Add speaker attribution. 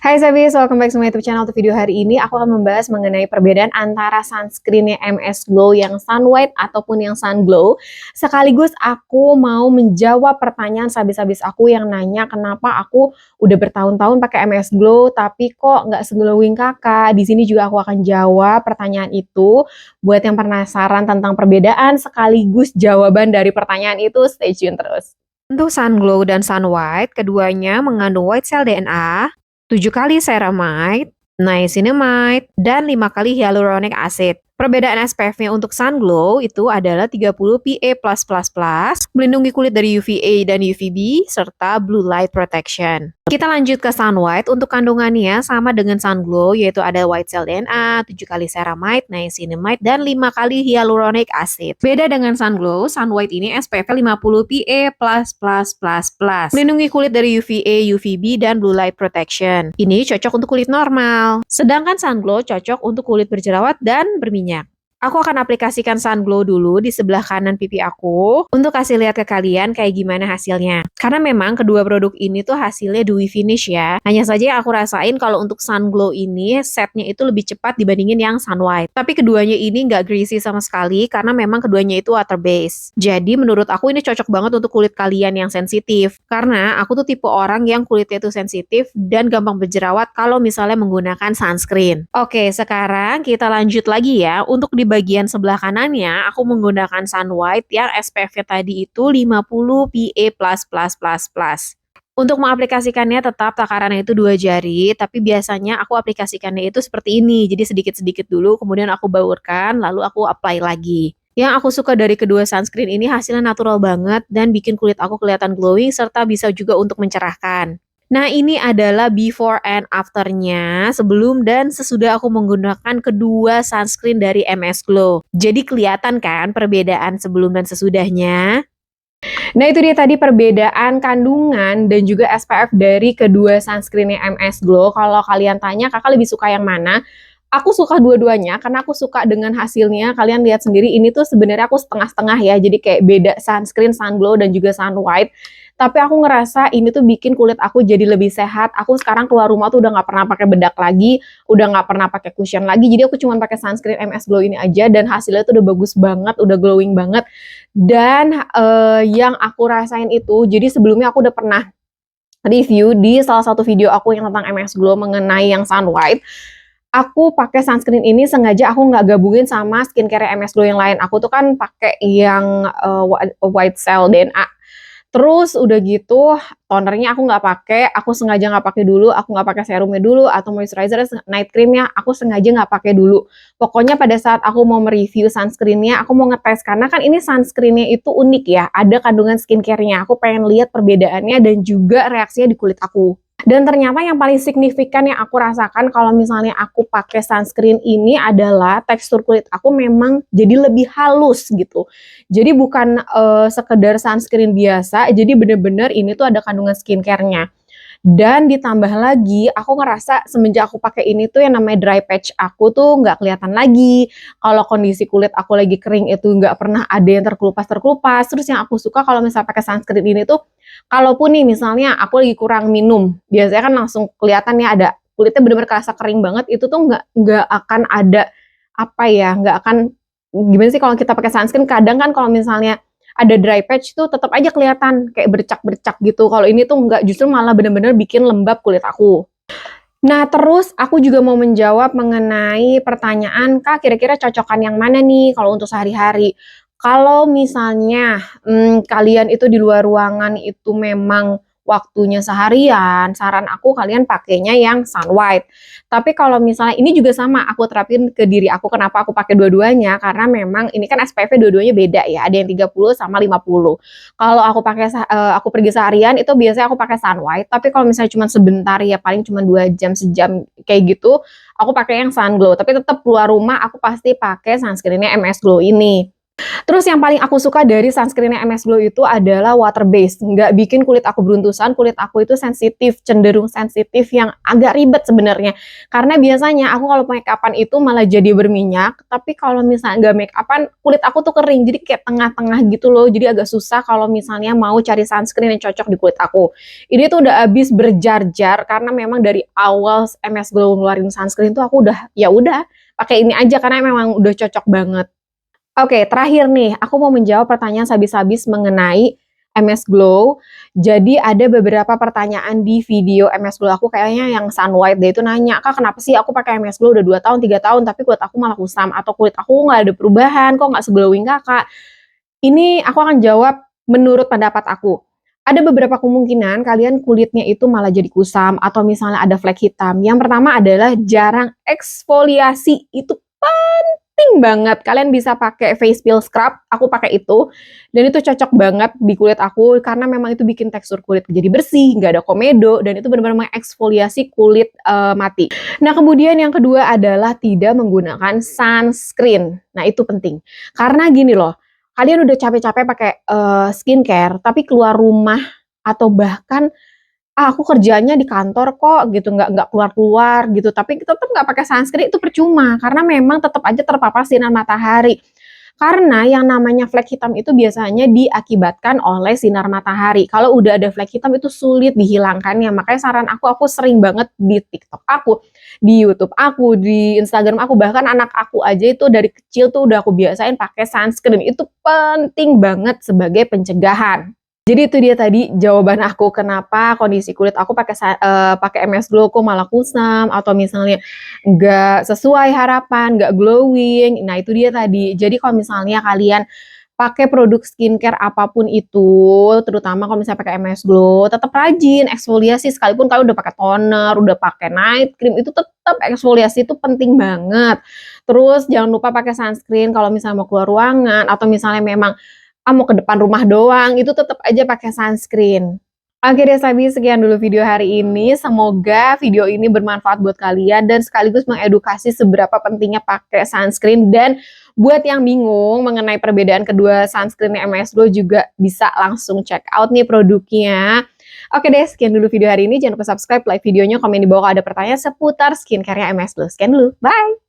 Speaker 1: Hai Sabis, welcome back to my YouTube channel. Untuk video hari ini aku akan membahas mengenai perbedaan antara sunscreennya MS Glow yang Sun White ataupun yang Sun Glow. Sekaligus aku mau menjawab pertanyaan Sabis-sabis aku yang nanya kenapa aku udah bertahun-tahun pakai MS Glow tapi kok nggak seglowing kakak. Di sini juga aku akan jawab pertanyaan itu. Buat yang penasaran tentang perbedaan sekaligus jawaban dari pertanyaan itu, stay tune terus. Untuk Sun Glow dan Sun White, keduanya mengandung white cell DNA, 7 kali ceramide, niacinamide, dan 5 kali hyaluronic acid. Perbedaan SPF-nya untuk Sun Glow itu adalah 30 PA+++, melindungi kulit dari UVA dan UVB, serta blue light protection. Kita lanjut ke Sun White. Untuk kandungannya sama dengan Sun Glow, yaitu ada white cell DNA, 7 kali ceramide, niacinamide, dan 5 kali hyaluronic acid. Beda dengan Sun Glow, Sun White ini SPF-nya 50 PA++++, melindungi kulit dari UVA, UVB, dan blue light protection. Ini cocok untuk kulit normal. Sedangkan Sun Glow cocok untuk kulit berjerawat dan berminyak. Aku akan aplikasikan Sun Glow dulu di sebelah kanan pipi aku untuk kasih lihat ke kalian kayak gimana hasilnya. Karena memang kedua produk ini tuh hasilnya dewy finish ya. Hanya saja yang aku rasain kalau untuk Sun Glow ini setnya itu lebih cepat dibandingin yang Sun White. Tapi keduanya ini nggak greasy sama sekali karena memang keduanya itu water based. Jadi menurut aku ini cocok banget untuk kulit kalian yang sensitif. Karena aku tuh tipe orang yang kulitnya itu sensitif dan gampang berjerawat kalau misalnya menggunakan sunscreen. Oke, sekarang kita lanjut lagi ya. Untuk di bagian sebelah kanannya, aku menggunakan Sun White yang SPF-nya tadi itu 50 PA++++. Untuk mengaplikasikannya tetap takarannya itu 2 jari, tapi biasanya aku aplikasikannya itu seperti ini. Jadi sedikit-sedikit dulu, kemudian aku baurkan, lalu aku apply lagi. Yang aku suka dari kedua sunscreen ini hasilnya natural banget dan bikin kulit aku kelihatan glowing serta bisa juga untuk mencerahkan. Nah, ini adalah before and after-nya sebelum dan sesudah aku menggunakan kedua sunscreen dari MS Glow. Jadi kelihatan kan perbedaan sebelum dan sesudahnya? Nah, itu dia tadi perbedaan kandungan dan juga SPF dari kedua sunscreennya MS Glow. Kalau kalian tanya, kakak lebih suka yang mana? Aku suka dua-duanya karena aku suka dengan hasilnya. Kalian lihat sendiri ini tuh sebenarnya aku setengah-setengah ya. Jadi kayak beda sunscreen Sun Glow dan juga Sun White. Tapi aku ngerasa ini tuh bikin kulit aku jadi lebih sehat. Aku sekarang keluar rumah tuh udah nggak pernah pakai bedak lagi, udah nggak pernah pakai cushion lagi. Jadi aku cuma pakai sunscreen MS Glow ini aja dan hasilnya tuh udah bagus banget, udah glowing banget. Dan yang aku rasain itu, jadi sebelumnya aku udah pernah review di salah satu video aku yang tentang MS Glow mengenai yang Sun White. Aku pakai sunscreen ini sengaja aku nggak gabungin sama skincare MS Glow yang lain. Aku tuh kan pakai yang white cell DNA. Terus udah gitu tonernya aku nggak pakai, aku sengaja nggak pakai dulu, aku nggak pakai serumnya dulu atau moisturizer night creamnya aku sengaja nggak pakai dulu. Pokoknya pada saat aku mau mereview sunscreennya, aku mau ngetes karena kan ini sunscreennya itu unik ya, ada kandungan skincare-nya. Aku pengen lihat perbedaannya dan juga reaksinya di kulit aku. Dan ternyata yang paling signifikan yang aku rasakan kalau misalnya aku pakai sunscreen ini adalah tekstur kulit aku memang jadi lebih halus gitu. Jadi bukan sekedar sunscreen biasa, jadi bener-bener ini tuh ada kandungan skincare-nya. Dan ditambah lagi, aku ngerasa semenjak aku pakai ini tuh yang namanya dry patch aku tuh nggak kelihatan lagi. Kalau kondisi kulit aku lagi kering itu nggak pernah ada yang terkelupas-terkelupas. Terus yang aku suka kalau misalnya pakai sunscreen ini tuh, kalaupun nih misalnya aku lagi kurang minum, biasanya kan langsung kelihatan ya ada kulitnya bener-bener kerasa kering banget, itu tuh nggak akan ada apa ya, nggak akan gimana sih kalau kita pakai sunscreen kadang kan kalau misalnya ada dry patch tuh tetap aja kelihatan kayak bercak-bercak gitu. Kalau ini tuh enggak, justru malah bener-bener bikin lembab kulit aku. Nah, terus aku juga mau menjawab mengenai pertanyaan, Kak, kira-kira cocokan yang mana nih kalau untuk sehari-hari? Kalau misalnya kalian itu di luar ruangan itu memang waktunya seharian, saran aku kalian pakainya yang Sun White. Tapi kalau misalnya ini juga sama, aku terapin ke diri aku. Kenapa aku pakai dua-duanya? Karena memang ini kan SPF-nya dua-duanya beda ya. Ada yang 30 sama 50. Kalau aku pakai aku pergi seharian itu biasanya aku pakai Sun White. Tapi kalau misalnya cuma sebentar ya paling cuma 2 jam sejam kayak gitu, aku pakai yang Sun Glow. Tapi tetap keluar rumah aku pasti pakai sunscreen-nya MS Glow ini. Terus yang paling aku suka dari sunscreen MS Glow itu adalah water based, nggak bikin kulit aku beruntusan. Kulit aku itu sensitif, cenderung sensitif yang agak ribet sebenarnya. Karena biasanya aku kalau make upan itu malah jadi berminyak, tapi kalau misalnya nggak make upan, kulit aku tuh kering, jadi kayak tengah-tengah gitu loh. Jadi agak susah kalau misalnya mau cari sunscreen yang cocok di kulit aku. Ini tuh udah habis berjar-jar karena memang dari awal MS Glow ngeluarin sunscreen tuh aku udah ya udah pakai ini aja karena memang udah cocok banget. Oke, terakhir nih, aku mau menjawab pertanyaan habis-habis mengenai MS Glow. Jadi ada beberapa pertanyaan di video MS Glow aku kayaknya yang Sun White dia itu nanya, "Kak, kenapa sih aku pakai MS Glow udah 2 tahun, 3 tahun tapi kulit aku malah kusam atau kulit aku nggak ada perubahan, kok nggak se-glowing Kakak?" Ini aku akan jawab menurut pendapat aku. Ada beberapa kemungkinan kalian kulitnya itu malah jadi kusam atau misalnya ada flek hitam. Yang pertama adalah jarang eksfoliasi. Itu penting banget. Kalian bisa pakai face peel scrub, aku pakai itu. Dan itu cocok banget di kulit aku karena memang itu bikin tekstur kulit jadi bersih, nggak ada komedo, dan itu benar-benar mengeksfoliasi kulit mati. Nah, kemudian yang kedua adalah tidak menggunakan sunscreen. Nah, itu penting. Karena gini loh, kalian udah capek-capek pakai skincare, tapi keluar rumah atau bahkan aku kerjanya di kantor kok gitu, nggak keluar-keluar gitu, tapi tetap nggak pakai sunscreen itu percuma, karena memang tetap aja terpapar sinar matahari. Karena yang namanya flek hitam itu biasanya diakibatkan oleh sinar matahari. Kalau udah ada flek hitam itu sulit dihilangkannya. Makanya saran aku sering banget di TikTok aku, di YouTube aku, di Instagram aku, bahkan anak aku aja itu dari kecil tuh udah aku biasain pakai sunscreen. Itu penting banget sebagai pencegahan. Jadi itu dia tadi jawaban aku kenapa kondisi kulit aku pakai MS Glow kok malah kusam atau misalnya nggak sesuai harapan, nggak glowing. Nah, itu dia tadi. Jadi kalau misalnya kalian pakai produk skincare apapun itu, terutama kalau misalnya pakai MS Glow, tetap rajin eksfoliasi sekalipun kalian udah pakai toner, udah pakai night cream, itu tetap eksfoliasi itu penting banget. Terus jangan lupa pakai sunscreen kalau misalnya mau keluar ruangan atau misalnya memang mau ke depan rumah doang, itu tetap aja pakai sunscreen. Oke deh Sabi, sekian dulu video hari ini. Semoga video ini bermanfaat buat kalian dan sekaligus mengedukasi seberapa pentingnya pakai sunscreen. Dan buat yang bingung mengenai perbedaan kedua sunscreen MS Glow juga bisa langsung check out nih produknya. Oke deh, sekian dulu video hari ini. Jangan lupa subscribe, like videonya, komen di bawah kalau ada pertanyaan seputar skincare-nya MS Glow. Sekian dulu, bye!